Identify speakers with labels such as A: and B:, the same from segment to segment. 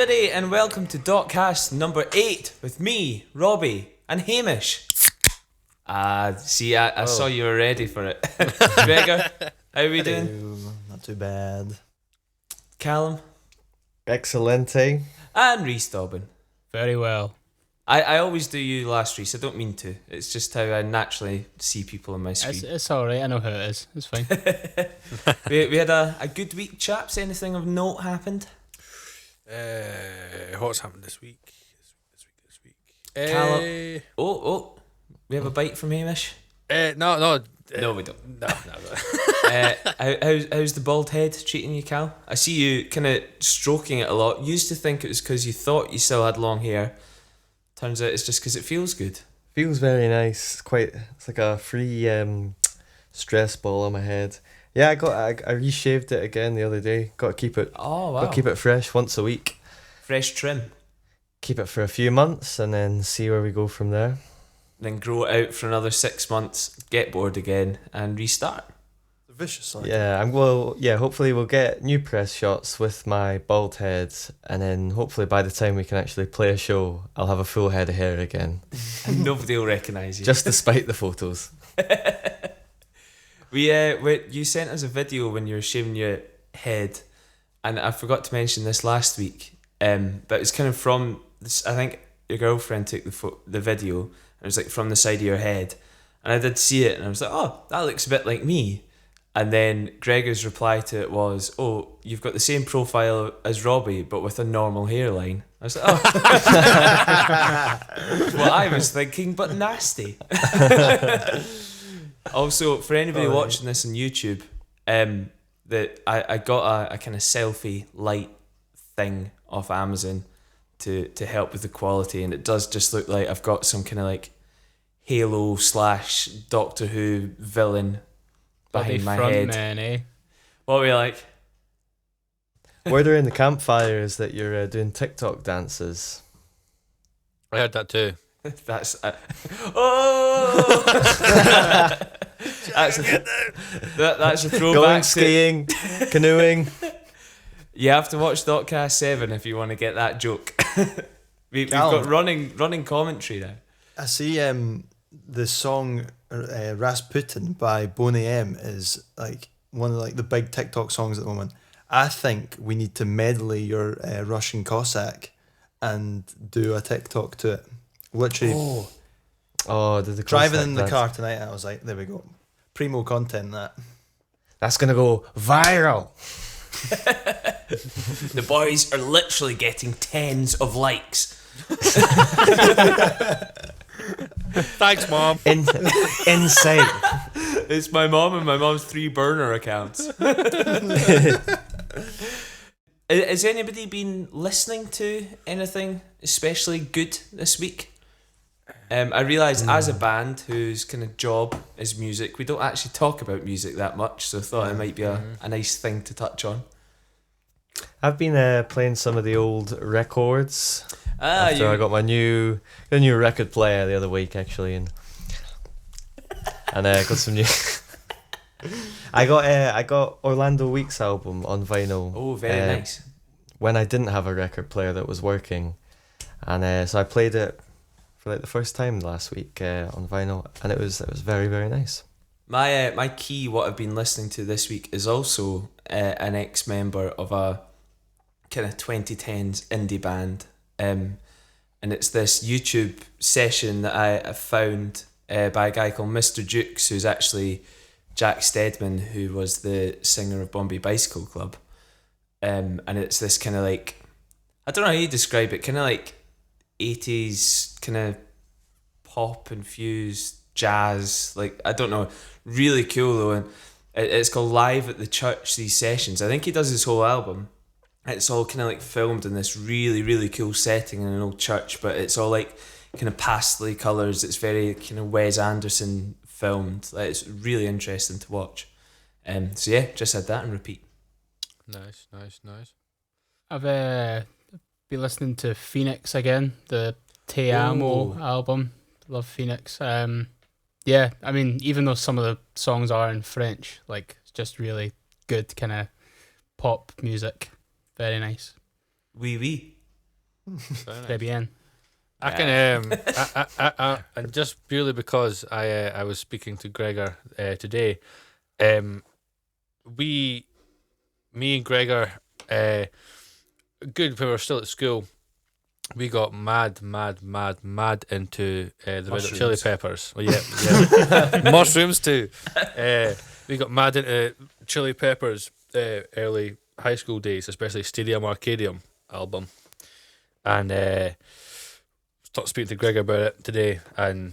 A: everybody, and welcome to DOTcast number 8 with me, Robbie, and Hamish. I saw you were ready for it. Gregor, how are we doing?
B: Not too bad.
A: Callum?
C: Excelente.
A: And Reese Dobbin.
D: Very well.
A: I always do you last, Reese. I don't mean to. It's just how I naturally see people on my screen.
D: It's alright, I know how it is. It's fine.
A: we had a good week, chaps. Anything of note happened?
B: What's happened this week? This week.
A: Callum. We have a bite from Hamish?
B: No,
A: we don't.
B: No.
A: How's the bald head treating you, Cal? I see you kind of stroking it a lot. You used to think it was because you thought you still had long hair. Turns out it's just because it feels good.
C: Feels very nice. It's like a free stress ball on my head. Yeah, I reshaved it again the other day. Got to keep it.
A: Oh wow!
C: Got to keep it fresh once a week.
A: Fresh trim.
C: Keep it for a few months and then see where we go from there.
A: Then grow it out for another 6 months. Get bored again and restart.
B: The vicious cycle.
C: Yeah, hopefully we'll get new press shots with my bald head, and then hopefully by the time we can actually play a show, I'll have a full head of hair again.
A: And nobody will recognise you.
C: Just despite the photos.
A: You sent us a video when you were shaving your head, and I forgot to mention this last week. But it's kind of from this. I think your girlfriend took the video, and it was like from the side of your head, and I did see it, and I was like, oh, that looks a bit like me. And then Gregor's reply to it was, oh, you've got the same profile as Robbie, but with a normal hairline. I was like, oh. Well, I was thinking, but nasty. Also, for anybody watching this on YouTube, that I got a kind of selfie light thing off Amazon to help with the quality, and it does just look like I've got some kind of like Halo / Doctor Who villain behind my head.
D: Man, eh?
A: What were you like?
C: Word around the campfire is that you're doing TikTok dances.
B: I heard that too.
A: That's that's a throwback.
C: Going skiing, canoeing.
A: You have to watch DOTcast 7 if you want to get that joke. We've got running commentary now.
B: I see the song Rasputin by Boney M is like one of like the big TikTok songs at the moment. I think we need to medley your Russian Cossack and do a TikTok to it. Literally
C: the
B: driving in the car tonight, I was like, there we go. Primo content that.
C: That's going to go viral.
A: The boys are literally getting tens of likes.
B: Thanks, Mom.
C: Insane.
A: It's my mom and my mom's 3 burner accounts. Has anybody been listening to anything especially good this week? I realise as a band whose kind of job is music, we don't actually talk about music that much, so I thought it might be a nice thing to touch on.
C: I've been playing some of the old records. I got my new record player the other week actually, and got some new. I got Orlando Week's album on vinyl.
A: Oh, very nice.
C: When I didn't have a record player that was working, and so I played it for like the first time last week on vinyl, and it was very, very nice.
A: My key, what I've been listening to this week, is also an ex-member of a kind of 2010s indie band, and it's this YouTube session that I found by a guy called Mr. Jukes, who's actually Jack Steadman, who was the singer of Bombay Bicycle Club, and it's this kind of like, I don't know how you describe it, kind of like 80s kind of pop infused jazz, like, I don't know, really cool though. And it's called Live at the Church, these sessions. I think he does his whole album. It's all kind of like filmed in this really, really cool setting in an old church, but it's all like kind of pastely colours. It's very kind of Wes Anderson filmed. Like, it's really interesting to watch. So yeah, just had that and repeat.
B: Nice.
D: I've been listening to Phoenix again, the Te Amo album. Love Phoenix. Yeah, I mean, even though some of the songs are in French, like, it's just really good kind of pop music. Very nice.
A: Oui.
D: Très bien.
E: I can and just purely because I was speaking to Gregor today, me and Gregor, good when we were still at school, we got mad into the Red Hot Chili Peppers. Well, yeah. Mushrooms too. We got mad into Chili Peppers early high school days, especially Stadium Arcadium album, and started speaking to Greg about it today, and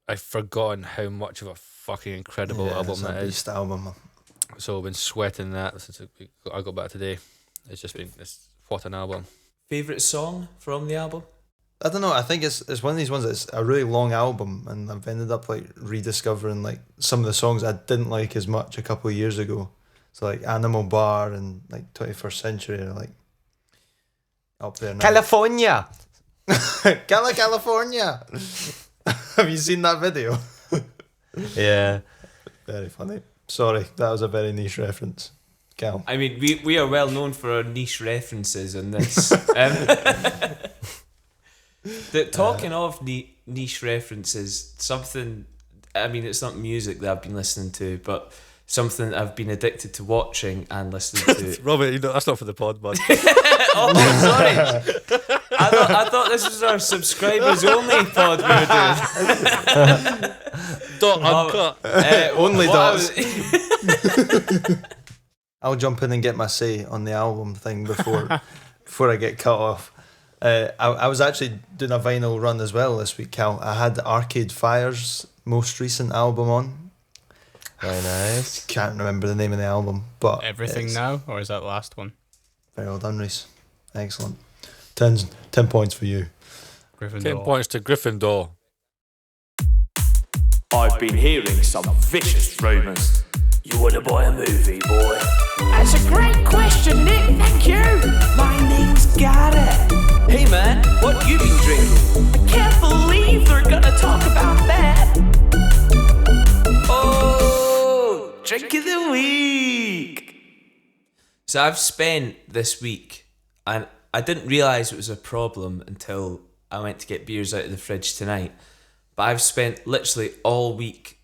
E: I've forgotten how much of a fucking incredible album that is.
B: Beast album.
E: So I've been sweating that since I got back today. It's what an album.
A: Favourite song from the album?
B: I don't know. I think it's one of these ones that's a really long album, and I've ended up like rediscovering like some of the songs I didn't like as much a couple of years ago. So like Animal Bar and like 21st Century are like up there now.
C: California.
B: California. Have you seen that video?
C: Yeah.
B: Very funny. Sorry, that was a very niche reference. Cal.
A: I mean, we are well known for our niche references on this. Talking of niche references, something, I mean, it's not music that I've been listening to, but something I've been addicted to watching and listening to.
E: Robert, that's not for the pod, bud.
A: Oh, sorry. I thought this was our subscribers only pod we were doing.
E: Dot uncut.
B: Only
A: what
B: dots. I'll jump in and get my say on the album thing before I get cut off. I was actually doing a vinyl run as well this week, Cal. I had Arcade Fire's most recent album on.
C: Very nice.
B: Can't remember the name of the album, but
D: Everything Now, or is that the last one?
B: Very well done, Reese. Excellent. 10 points for you.
E: 10 points to Gryffindor.
F: I've been hearing some vicious rumours. You want to buy a movie, boy? That's a great question, Nick. Thank you. My name's Garrett.
A: Hey man, what you been drinking?
F: I can't believe they're gonna talk about that.
A: Oh, drink of the week. So I've spent this week, and I didn't realise it was a problem until I went to get beers out of the fridge tonight, but I've spent literally all week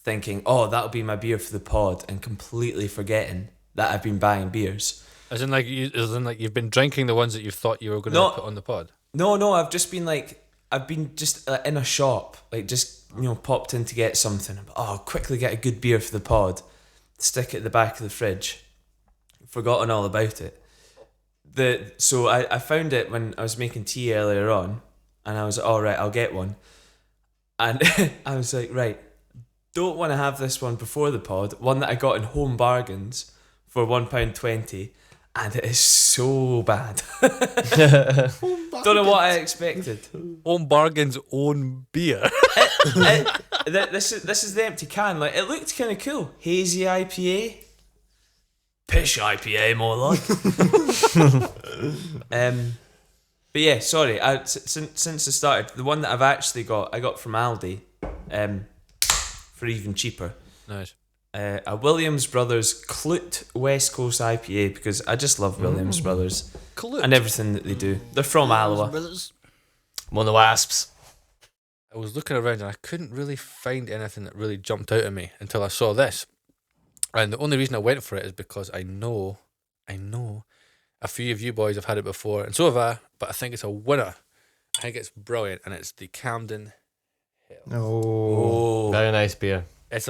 A: thinking, oh, that'll be my beer for the pod, and completely forgetting that I've been buying beers.
E: As in you've been drinking the ones that you thought you were going to put on the pod?
A: No, I've just been just in a shop, like just, popped in to get something. Oh, I'll quickly get a good beer for the pod, stick it at the back of the fridge. Forgotten all about it. So I found it when I was making tea earlier on, and I was like, all right, I'll get one. And I was like, right, don't want to have this one before the pod, one that I got in Home Bargains for £1.20, and it is so bad. Don't know what I expected.
E: Home Bargains' own beer.
A: This is the empty can. Like, it looked kind of cool. Hazy IPA. Pish IPA, more like. But yeah, sorry. Since I started, the one that I've actually got, I got from Aldi, for even cheaper.
E: Nice.
A: A Williams Brothers Clute West Coast IPA, because I just love Williams Brothers
E: Clute.
A: and everything that they do. They're from Alloa.
C: One of the wasps.
E: I was looking around and I couldn't really find anything that really jumped out at me until I saw this. And the only reason I went for it is because I know a few of you boys have had it before, and so have I, but I think it's a winner. I think it's brilliant, and it's the Camden Hill.
B: Oh.
C: Very nice beer.
E: It's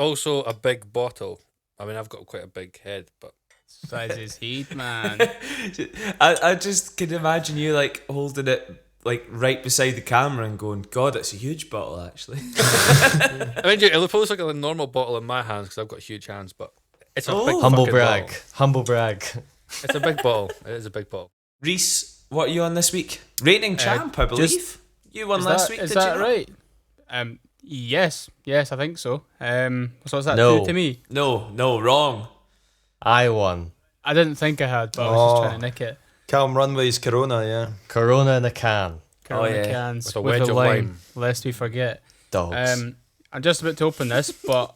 E: also a big bottle. I mean, I've got quite a big head, but
D: Size is heat, man.
A: I just can imagine you like holding it like right beside the camera and going, God, it's a huge bottle actually.
E: I mean, it'll probably look like a normal bottle in my hands because I've got huge hands, but it's a big
C: Humble
E: fucking
C: brag.
E: bottle.
C: Humble brag.
E: It's a big bottle. It is a big bottle.
A: Reese, what are you on this week? Reigning champ, I believe. You won last week,
D: Is
A: did
D: that
A: you not?
D: right? Yes, I think so. So what's that
C: No.
D: do to me?
A: No, wrong.
C: I won.
D: I didn't think I had, but I was just trying to nick it.
B: Calm Runway's Corona, yeah.
C: Corona in a can.
D: Corona
A: yeah.
D: cans
E: With a
D: with
E: wedge
D: a
E: of
D: lime,
E: lime.
D: lest we forget.
C: Dogs.
D: I'm just about to open this, but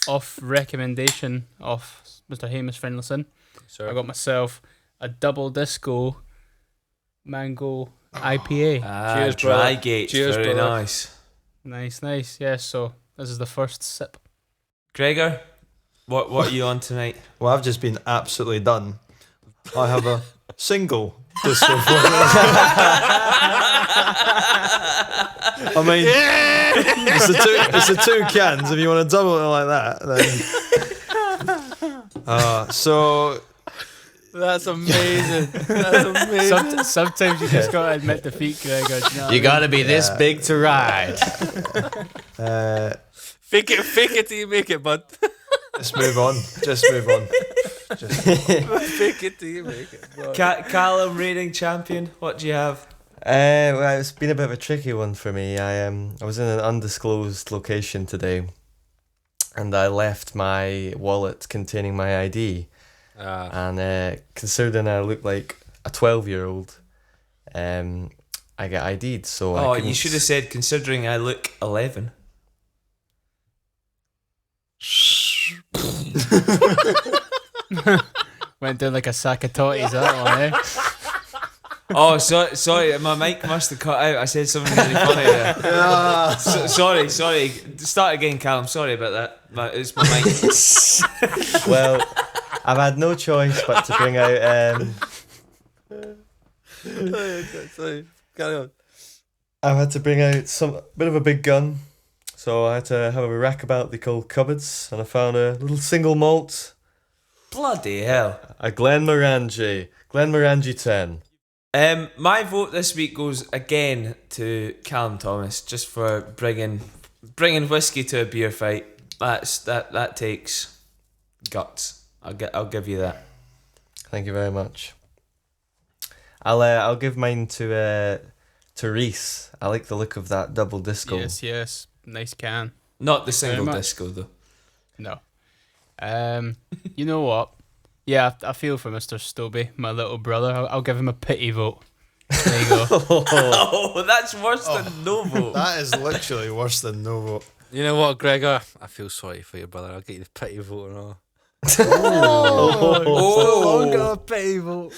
D: off recommendation of Mr. Hamish Finlayson,
E: Sure.
D: I got myself a double disco mango IPA.
E: Cheers, brother.
A: Dry Gate.
E: Cheers,
A: Very
E: brother.
A: nice.
D: Nice. Yeah, so this is the first sip.
A: Gregor, what are you on tonight?
B: Well, I've just been absolutely done. I have a single disco. I mean, it's the two cans. If you want to double it like that, then. So
E: That's amazing. That's amazing.
D: Sometimes you just gotta admit defeat, Gregor. Do you know what I mean?
C: gotta be this big to ride.
E: Fake it till you make it, bud.
B: Just move on.
E: Fake it till you make it, bud.
A: Callum, reigning champion. What do you have?
C: Well, it's been a bit of a tricky one for me. I was in an undisclosed location today, and I left my wallet containing my ID. And considering I look like a 12-year-old, I get ID'd. So
A: You should have said, considering I look 11.
D: Went down like a sack of totties, that one, eh?
A: Oh, sorry, my mic must have cut out. I said something really funny there. Sorry. Start again, Callum. Sorry about that. It's my mic.
C: Well, I've had no choice but to bring out.
E: Sorry, carry on.
C: I've had to bring out some bit of a big gun, so I had to have a rack about the cold cupboards, and I found a little single malt,
A: Bloody hell.
C: a Glenmorangie 10.
A: My vote this week goes again to Callum Thomas, just for bringing whiskey to a beer fight. That takes guts. I'll give you that.
C: Thank you very much. I'll give mine to Reese. I like the look of that double disco.
D: Yes. Nice can.
A: Not the
D: Very
A: single
D: much.
A: disco though.
D: No. You know what? Yeah, I feel for Mr. Stobie, my little brother. I'll give him a pity vote. There you go.
A: Oh, that's worse than no vote.
B: that is literally worse than no vote.
E: You know what, Gregor? I feel sorry for your brother. I'll get you the pity vote and all.
D: Oh, got a pity vote.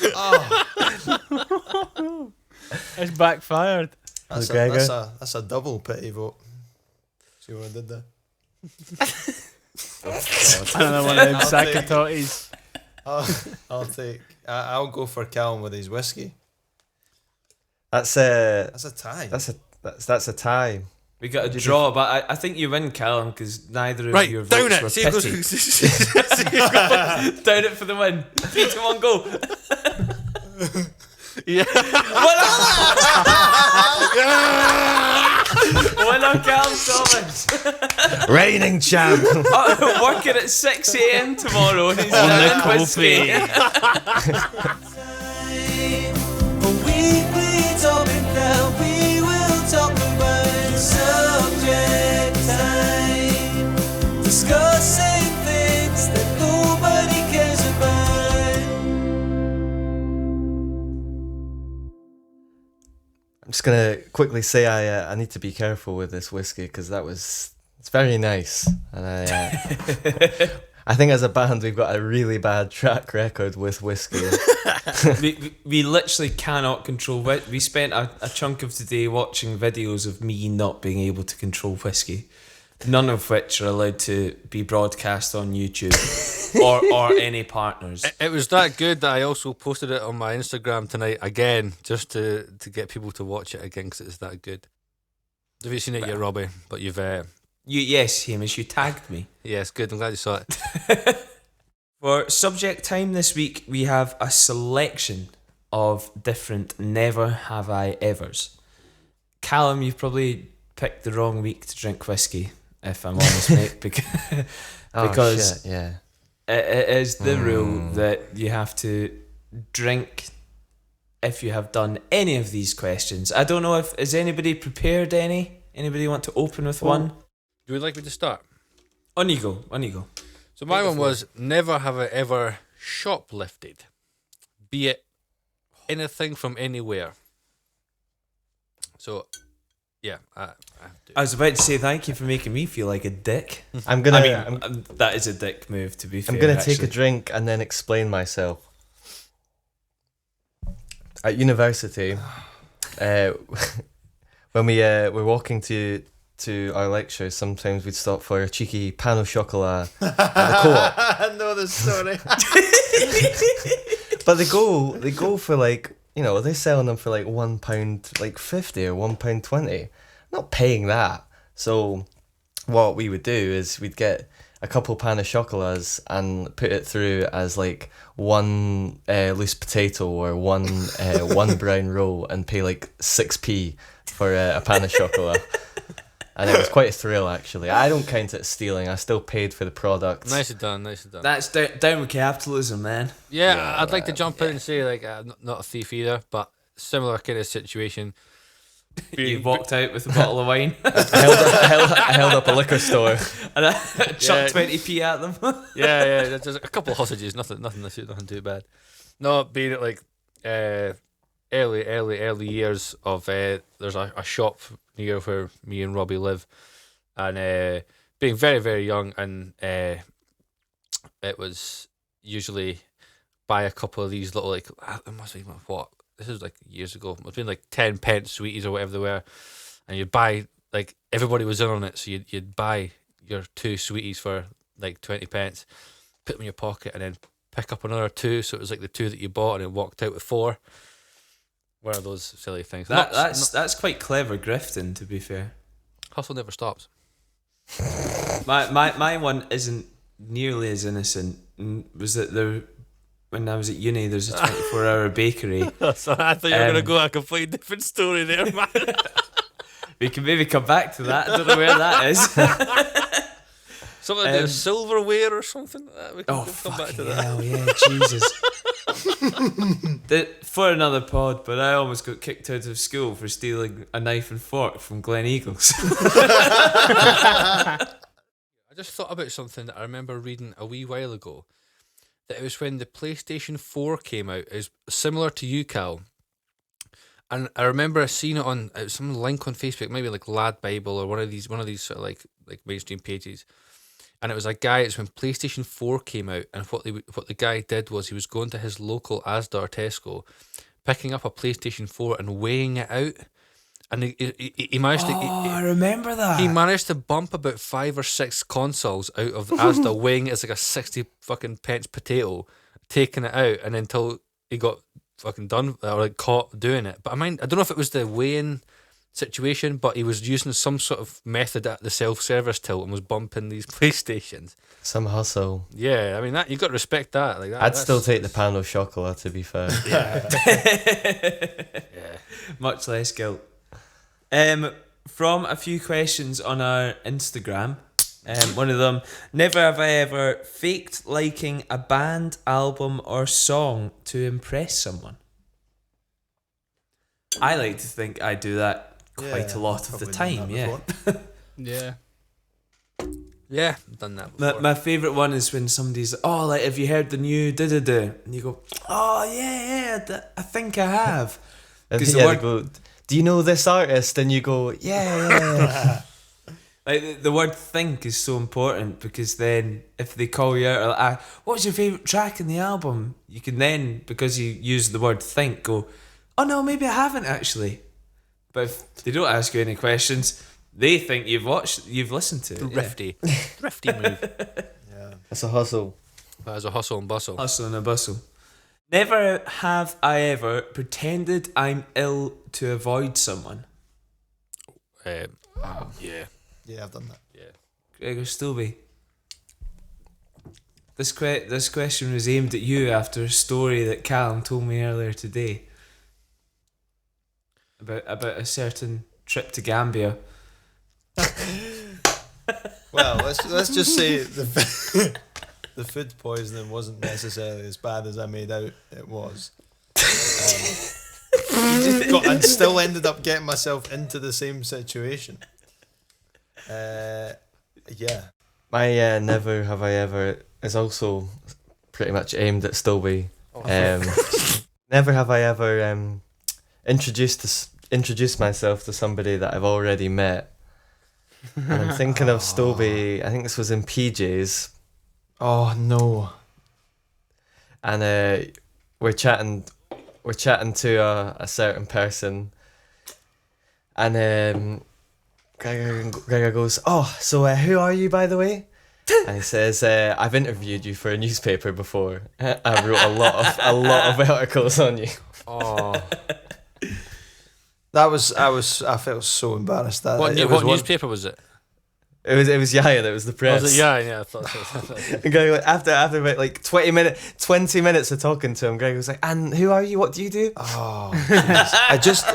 D: It's backfired.
B: That's
C: Gregor.
B: a double pity vote. See what I did there?
D: Another one of them
B: I'll
D: sack
B: take-
D: of totties.
B: I'll go for Callum with his whiskey.
C: That's a
B: That's a tie.
C: that's a tie.
A: We got a draw, but I think you win, Callum, because neither of
E: Right,
A: your
E: down
A: votes
E: it.
A: were
E: See who
A: pity.
E: goes.
A: Down it for the win. 3, 2, 1, go.
E: Yeah.
A: Winner, Callum Thomas.
C: Reigning champ.
A: Working at 6 a.m. tomorrow. And he's down whiskey.
F: A weekly topic that we will talk about. Subject time. Discussing things that nobody cares about.
C: I'm just gonna quickly say I need to be careful with this whiskey because it's very nice, and I think as a band we've got a really bad track record with whiskey.
A: we literally cannot control it. We spent a chunk of today watching videos of me not being able to control whiskey, none of which are allowed to be broadcast on YouTube or any partners.
E: It was that good that I also posted it on my Instagram tonight again, just to get people to watch it again because it's that good. Have you seen it yet, Robbie? But you've...
A: Yes, Hamish, you tagged me.
E: yeah, it's good. I'm glad you saw it.
A: For subject time this week, we have a selection of different never have I evers. Callum, you've probably picked the wrong week to drink whiskey, if I'm honest, mate, because
C: Shit, yeah.
A: it is the rule that you have to drink if you have done any of these questions. I don't know if is anybody prepared any? Anybody want to open with one?
E: Do you like me to start?
A: On you go.
E: So my one was, never have I ever shoplifted, be it anything from anywhere. So, yeah, I do.
A: I was about to say thank you for making me feel like a dick.
C: I'm gonna
A: I mean, that is a dick move, to be fair.
C: I'm gonna take a
A: actually.
C: drink and then explain myself. at university, when we were walking to our lectures, sometimes we'd stop for a cheeky pain au chocolat at the Co-op.
B: I know the story.
C: But they go for like, they're selling them for like £1.50 or £1.20. I'm not paying that. So what we would do is we'd get a couple pain au chocolats and put it through as like one loose potato or one brown roll and pay like 6p for a pain au chocolat. And it was quite a thrill, actually. I don't count it as stealing. I still paid for the product.
E: Nicely done.
A: That's down with capitalism, man.
E: Yeah, I'd like to jump in and say, like, not a thief either, but similar kind of situation.
A: You walked out with a bottle of wine.
C: I held up a liquor store.
A: And I chucked 20p at them.
E: yeah. There's a couple of hostages, nothing too bad. No, being at like early years of there's a shop near where me and Robbie live, and being very, very young, and it was usually buy a couple of these little, like, it must be what, this is like years ago, it must have been like 10 pence sweeties or whatever they were, and you'd buy, like, everybody was in on it, so you'd buy your 2 sweeties for like 20 pence, put them in your pocket, and then pick up another 2, so it was like the 2 that you bought, and then walked out with 4. One of those silly things.
A: That's quite clever grifting, to be fair.
E: Hustle never stops.
A: My one isn't nearly as innocent. Was that when I was at uni, there's a 24-hour bakery.
E: So I thought you were going to go a completely different story there, man.
A: We can maybe come back to that. I don't know where that is.
E: Something to do with silverware or something. We can come back to that.
A: Hell, yeah, Jesus. For another pod, but I almost got kicked out of school for stealing a knife and fork from Glen Eagles.
E: I just thought about something that I remember reading a wee while ago. That it was when the PlayStation 4 came out. It was similar to you, Cal. And I remember seeing it on some link on Facebook, maybe like Lad Bible or one of these sort of like mainstream pages. And it was a guy. It's when PlayStation 4 came out, and what the guy did was he was going to his local Asda or Tesco, picking up a PlayStation 4 and weighing it out, and he managed to.
A: I remember that.
E: He managed to bump about 5 or 6 consoles out of Asda, weighing it as like a 60 fucking pence potato, taking it out, and until he got fucking done or like caught doing it. But I don't know if it was the weighing situation, but he was using some sort of method at the self-service till and was bumping these PlayStations.
C: Some hustle.
E: Yeah, I mean, that you got to respect that. Like that.
C: I'd still take the pain au chocolat, to be fair.
E: Yeah.
A: Yeah. Much less guilt. From a few questions on our Instagram, one of them: never have I ever faked liking a band, album, or song to impress someone. I like to think I do that quite a lot of the time, yeah.
E: Yeah, I've done that before.
A: My favourite one is when somebody's like, oh, like, have you heard the new da-da-da? And you go, oh, yeah, I think I have.
C: And they go, do you know this artist? And you go, yeah.
A: Like, the word think is so important, because then if they call you out, or like, what's your favourite track in the album? You can then, because you use the word think, go, oh no, maybe I haven't actually. But if they don't ask you any questions, they think you've listened to it.
E: Thrifty. Thrifty move.
B: Yeah.
C: That's a hustle.
E: That is a hustle and bustle.
A: Hustle and a bustle. Never have I ever pretended I'm ill to avoid someone.
E: Yeah.
B: Yeah, I've done that.
E: Yeah.
A: Gregor Stobie. This question was aimed at you after a story that Callum told me earlier today. About a certain trip to Gambia.
B: Well, let's just say the food poisoning wasn't necessarily as bad as I made out it was. And still ended up getting myself into the same situation. Yeah.
C: My never have I ever is also pretty much aimed at Stobie. Never have I ever introduced myself to somebody that I've already met. And I'm thinking of Stobie. I think this was in PJ's.
B: Oh no.
C: And we're chatting we're chatting to a certain person, and Gregor goes, "Oh, so who are you, by the way?" And he says, "I've interviewed you for a newspaper before. I wrote a lot of articles on you."
E: Oh,
B: I felt so embarrassed that
E: what newspaper was it?
C: It was Yaya that was the press.
E: Was it? Yeah. I thought so.
C: And Greg, after about like 20 minutes of talking to him, Greg was like, "And who are you? What do you do?"
B: Oh, I just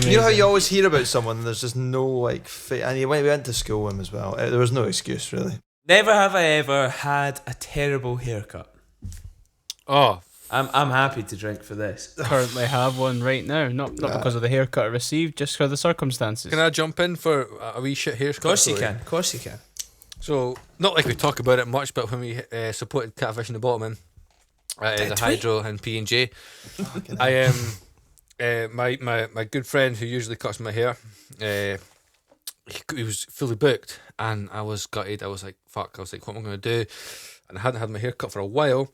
B: you know how you always hear about someone and there's just no like and we went to school with him as well. There was no excuse really.
A: Never have I ever had a terrible haircut.
E: Oh,
A: I'm happy to drink for this.
D: Currently have one right now, not because of the haircut I received, just for the circumstances.
E: can I jump in for a wee shit haircut?
A: Of course you can.
E: So, not like we talk about it much, but when we supported Catfish in the Bottom the Hydro and P&J, I my good friend who usually cuts my hair, he was fully booked, and I was gutted. I was like, fuck. I was like, what am I going to do? And I hadn't had my hair cut for a while.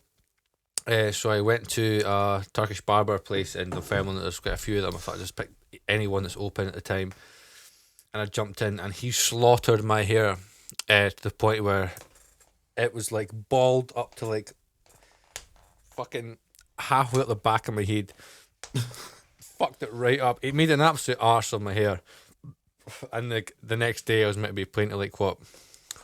E: So I went to a Turkish barber place in Dunfermline. There's quite a few of them. I thought I'd just pick anyone that's open at the time. And I jumped in, and he slaughtered my hair to the point where it was like bald up to like fucking halfway up the back of my head. Fucked it right up. It made an absolute arse of my hair. And the next day I was meant to be playing to like what,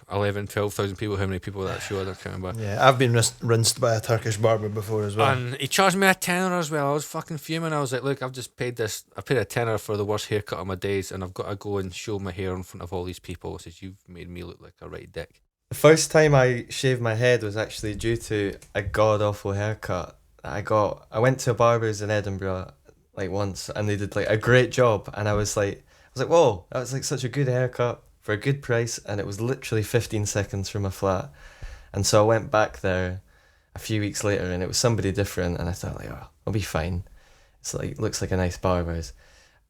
E: 11,000, 12,000 people. How many people that show? I don't remember.
B: Yeah, I've been rinsed by a Turkish barber before as well.
E: And he charged me a tenner as well. I was fucking fuming. I was like, look, I've just paid this. I paid a tenner for the worst haircut of my days, and I've got to go and show my hair in front of all these people. Says, you've made me look like a right dick.
C: The first time I shaved my head was actually due to a god awful haircut. I went to a barber's in Edinburgh like once, and they did like a great job, and I was like, whoa, that was like such a good haircut for a good price, and it was literally 15 seconds from a flat. And so I went back there a few weeks later, and it was somebody different, and I thought like, oh, I'll be fine. It's like, looks like a nice barber's.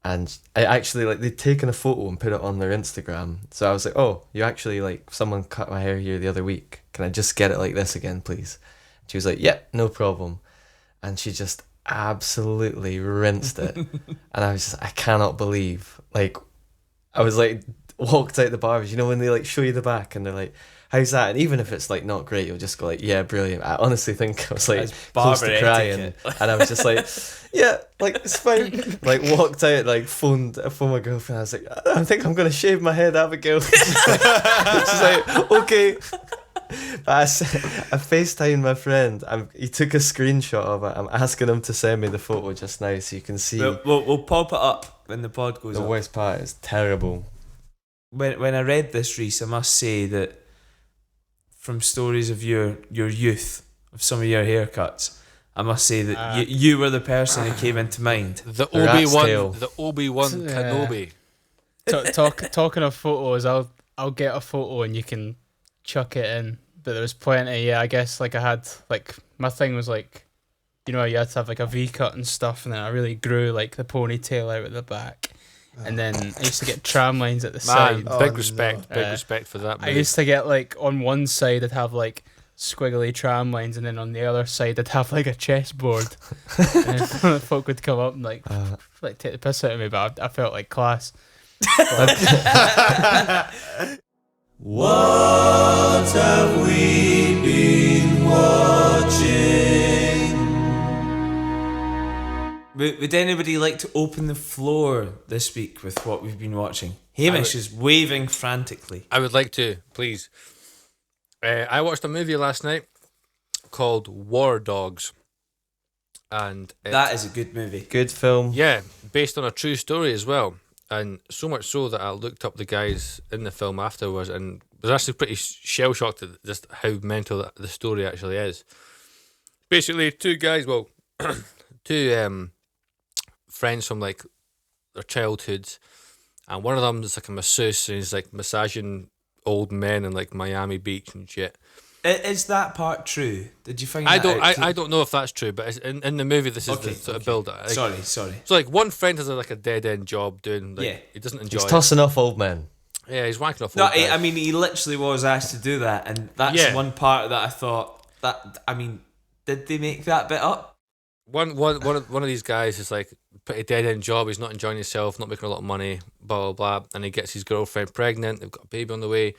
C: And I actually, like, they'd taken a photo and put it on their Instagram. So I was like, oh, you actually, like, someone cut my hair here the other week. Can I just get it like this again, please? She was like, yep, no problem. And she just absolutely rinsed it. And I was just, I cannot believe, like, I was like, walked out the barbers, you know, when they like show you the back and they're like, how's that? And even if it's like not great, you'll just go like, yeah, brilliant. I honestly think I was like close to crying, and I was just like, yeah, like it's fine. Like walked out, like phoned my girlfriend. I was like, I think I'm gonna shave my head, Abigail. She's like, okay. But I FaceTimed my friend. He took a screenshot of it. I'm asking him to send me the photo just now so you can see.
A: We'll pop it up when the pod goes up.
C: The worst part is terrible.
A: When I read this, Reese, I must say that from stories of your youth, of some of your haircuts, I must say that you were the person who came into mind.
E: The Obi-Wan Kenobi.
D: Talking of photos, I'll get a photo and you can chuck it in. But there was plenty. Yeah, I guess like I had like my thing was like, you know, you had to have like a V cut and stuff, and then I really grew like the ponytail out at the back. And then I used to get tram lines at the side.
E: Big respect for that, man.
D: I used to get like on one side I'd have like squiggly tram lines, and then on the other side I'd have like a chessboard. And folk would come up and like take the piss out of me, but I felt like class.
A: What have we been watching? Would anybody like to open the floor this week with what we've been watching? Hamish is waving frantically.
E: I would like to, please. I watched a movie last night called War Dogs. And
A: that is a good movie.
C: Good film.
E: Yeah, based on a true story as well. And so much so that I looked up the guys in the film afterwards and was actually pretty shell-shocked at just how mental the story actually is. Basically, two friends from like their childhoods, and one of them is like a masseuse and he's like massaging old men in like Miami Beach and shit.
A: Is that part true? Did you find
E: I
A: that out?
E: I don't know if that's true, but it's in the movie this is the sort of build. Like,
A: sorry.
E: So like one friend has like a dead end job doing like he doesn't enjoy.
C: He's tossing off old men.
E: Yeah, he's wanking off.
A: No, I mean he literally was asked to do that, and that's one part that I thought that. I mean, did they make that bit up?
E: One of these guys is like pretty dead end job. He's not enjoying himself, not making a lot of money, blah blah blah, and he gets his girlfriend pregnant. They've got a baby on the way,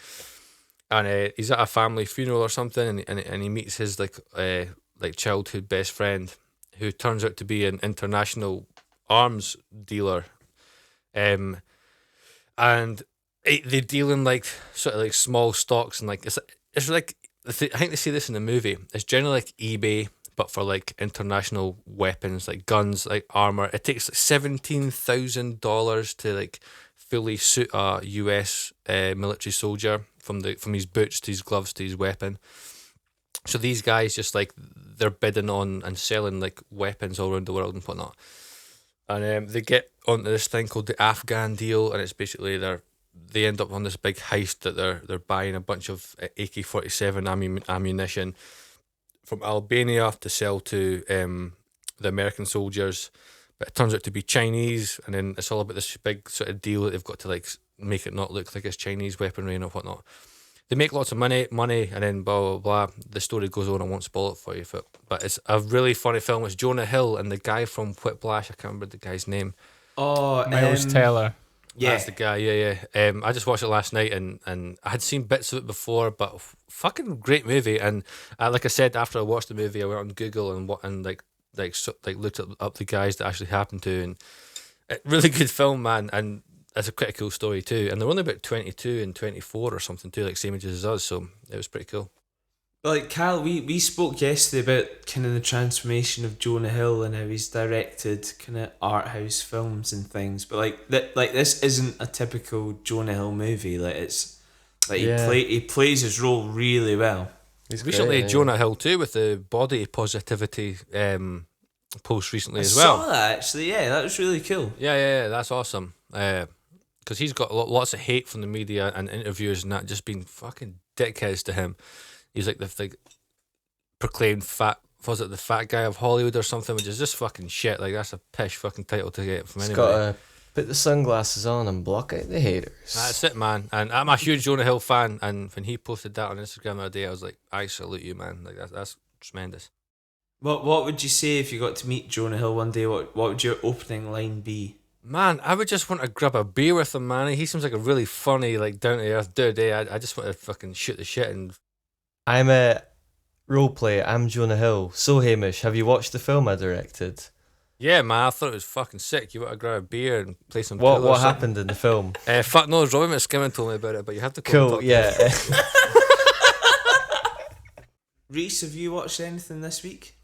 E: and he's at a family funeral or something, and he meets his like childhood best friend, who turns out to be an international arms dealer, and they deal in like sort of like small stocks, and like it's like I think they say this in the movie. It's generally like eBay, but for like international weapons, like guns, like armor. It takes like $17,000 to like fully suit a US military soldier, from his boots to his gloves to his weapon. So these guys just like they're bidding on and selling like weapons all around the world and whatnot. And they get onto this thing called the Afghan deal, and it's basically they end up on this big heist that they're buying a bunch of AK-47 ammunition from Albania to sell to the American soldiers, but it turns out to be Chinese, and then it's all about this big sort of deal that they've got to like make it not look like it's Chinese weaponry and whatnot. They make lots of money, and then blah blah blah. The story goes on. I won't spoil it for you, but it's a really funny film. It's Jonah Hill and the guy from Whiplash. I can't remember the guy's name.
A: Oh,
D: Miles Teller.
A: Yeah,
E: That's the guy. Yeah. I just watched it last night, and I had seen bits of it before, but fucking great movie. And like I said, after I watched the movie, I went on Google and looked up the guys that actually happened to, and really good film, man. And it's a pretty cool story too. And they're only about 22 and 24 or something too, like same ages as us. So it was pretty cool.
A: Like Cal, we spoke yesterday about kind of the transformation of Jonah Hill and how he's directed kind of art house films and things. But like this isn't a typical Jonah Hill movie. Like it's like he plays his role really well.
E: He's recently Jonah Hill too, with the body positivity post recently as well.
A: I saw that actually. Yeah, that was really cool.
E: Yeah, that's awesome. Because he's got lots of hate from the media and interviewers and that, just being fucking dickheads to him. He's like the proclaimed the fat guy of Hollywood or something, which is just fucking shit. Like, that's a pish fucking title to get from anybody.
C: Got to put the sunglasses on and block out the haters.
E: That's it, man. And I'm a huge Jonah Hill fan, and when he posted that on Instagram the other day, I was like, I salute you, man. Like, that's tremendous.
A: What would you say if you got to meet Jonah Hill one day? What would your opening line be?
E: Man, I would just want to grab a beer with him, man. He seems like a really funny, like, down to earth dude. I just want to fucking shoot the shit. And
C: I'm a roleplay. I'm Jonah Hill. So, Hamish, have you watched the film I directed?
E: yeah, man, I thought it was fucking sick. You want to grab a beer and play some
C: What
E: pool or something?
C: happened in the film?
E: Fuck no, Robbie McSkimmon told me about it, but you have to come and
C: Cool,
E: talk
C: yeah.
E: to him.
A: Reese, have you watched anything this week?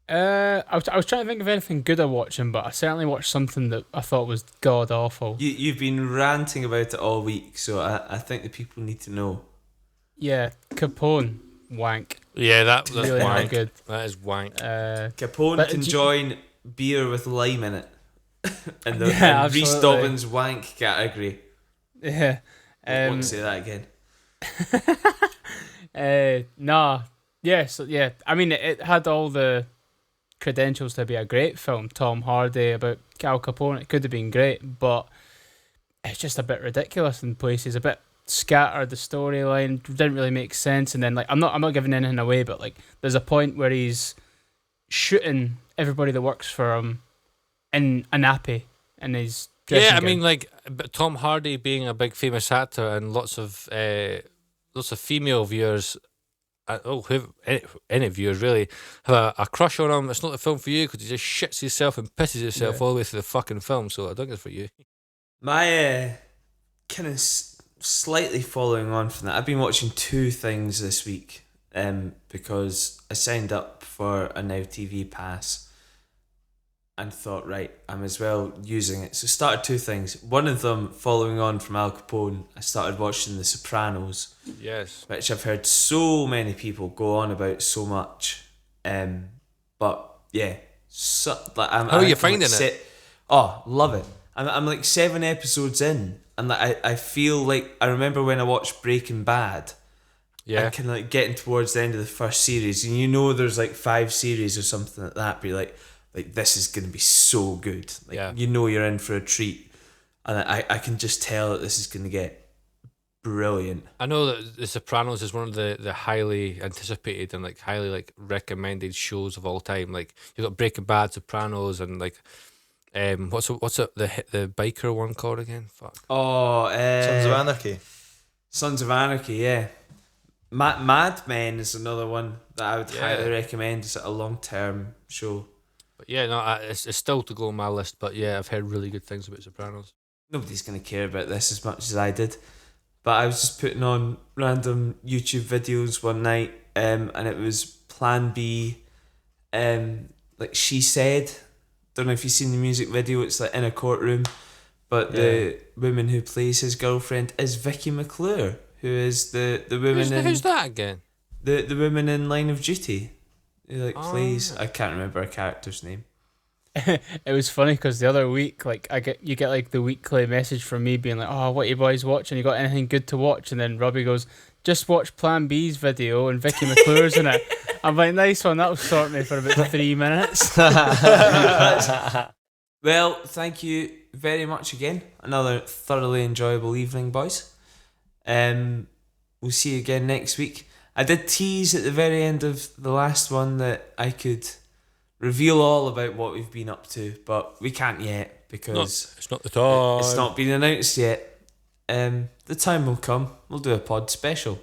D: I was trying to think of anything good I'm watching, but I certainly watched something that I thought was god awful.
A: You've been ranting about it all week, so I think the people need to know.
D: Yeah, Capone, wank.
E: Yeah, that's
D: Really not
E: wank.
D: good.
E: That is wank.
A: Capone
D: But
A: can
D: do you-
A: join beer with lime in it. in the
D: Yeah,
A: in Reese
D: absolutely.
A: Dobbins wank category.
D: Yeah.
A: I won't say that again.
D: Nah. Yes, yeah. I mean, it had all the credentials to be a great film. Tom Hardy about Al Capone. It could have been great, but it's just a bit ridiculous in places. A bit scattered. The storyline didn't really make sense. And then, like, I'm not giving anything away, but like, there's a point where he's shooting everybody that works for him in a nappy, and he's
E: Yeah, I
D: gown.
E: mean, like, but Tom Hardy being a big famous actor, and lots of female viewers, any viewers really, have a crush on him. It's not the film for you because he just shits himself and pisses himself all the way through the fucking film. So I don't think it's for you.
A: My kind of slightly following on from that, I've been watching two things this week because I signed up for a Now TV pass and thought, right, I'm as well using it. So started two things. One of them, following on from Al Capone, I started watching The Sopranos,
E: Yes.
A: which I've heard so many people go on about so much. But yeah,
E: How are you finding it?
A: Oh, love it. I'm like 7 episodes in, and like I feel like I remember when I watched Breaking Bad.
E: Yeah.
A: And kind of like getting towards the end of the first series, and you know there's like 5 series or something like that, but you're like this is going to be so good. Like,
E: Yeah.
A: you know you're in for a treat, and I can just tell that this is going to get brilliant.
E: I know that The Sopranos is one of the highly anticipated and like highly like recommended shows of all time. Like you've got Breaking Bad, Sopranos, and like what's the biker one called again? Fuck.
A: Oh,
B: Sons of Anarchy.
A: Sons of Anarchy, yeah. Mad Men is another one that I would highly recommend. It's a long-term show.
E: But yeah, no, it's still to go on my list. But yeah, I've heard really good things about Sopranos.
A: Nobody's going to care about this as much as I did. But I was just putting on random YouTube videos one night, and it was Plan B, like She Said. Don't know if you've seen the music video. It's like in a courtroom, but the woman who plays his girlfriend is Vicky McClure, who is the woman
E: Who's that again?
A: The woman in Line of Duty, who plays. I can't remember her character's name.
D: It was funny because the other week, like you get like the weekly message from me being like, "Oh, what you boys watching? You got anything good to watch?" And then Robbie goes, "Just watch Plan B's video and Vicky McClure's in it." I'm like, "Nice one, that'll sort me for about 3 minutes."
A: Well, thank you very much again. Another thoroughly enjoyable evening, boys. We'll see you again next week. I did tease at the very end of the last one that I could reveal all about what we've been up to, but we can't yet because
E: it's not the time.
A: It's not been announced yet. The time will come. We'll do a pod special.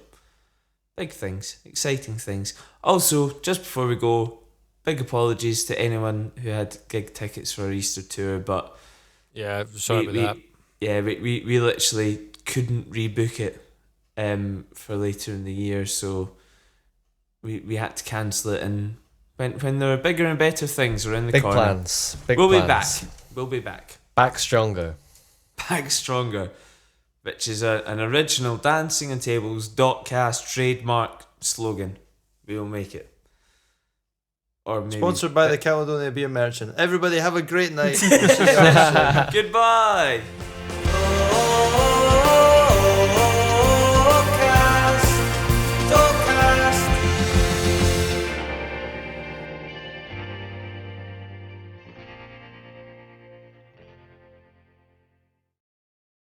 A: Big things, exciting things. Also, just before we go, big apologies to anyone who had gig tickets for our Easter tour, but
E: yeah, sorry about that.
A: Yeah, we literally couldn't rebook it for later in the year, so we had to cancel it. And when there are bigger and better things around the corner,
C: plans.
A: We'll be back. We'll be back.
C: Back stronger.
A: Back stronger, which is an original Dancing on Tables DOTcast trademark slogan. We will make it. Or maybe
B: Sponsored by the Caledonia Beer Merchant. Everybody have a great night.
A: Goodbye.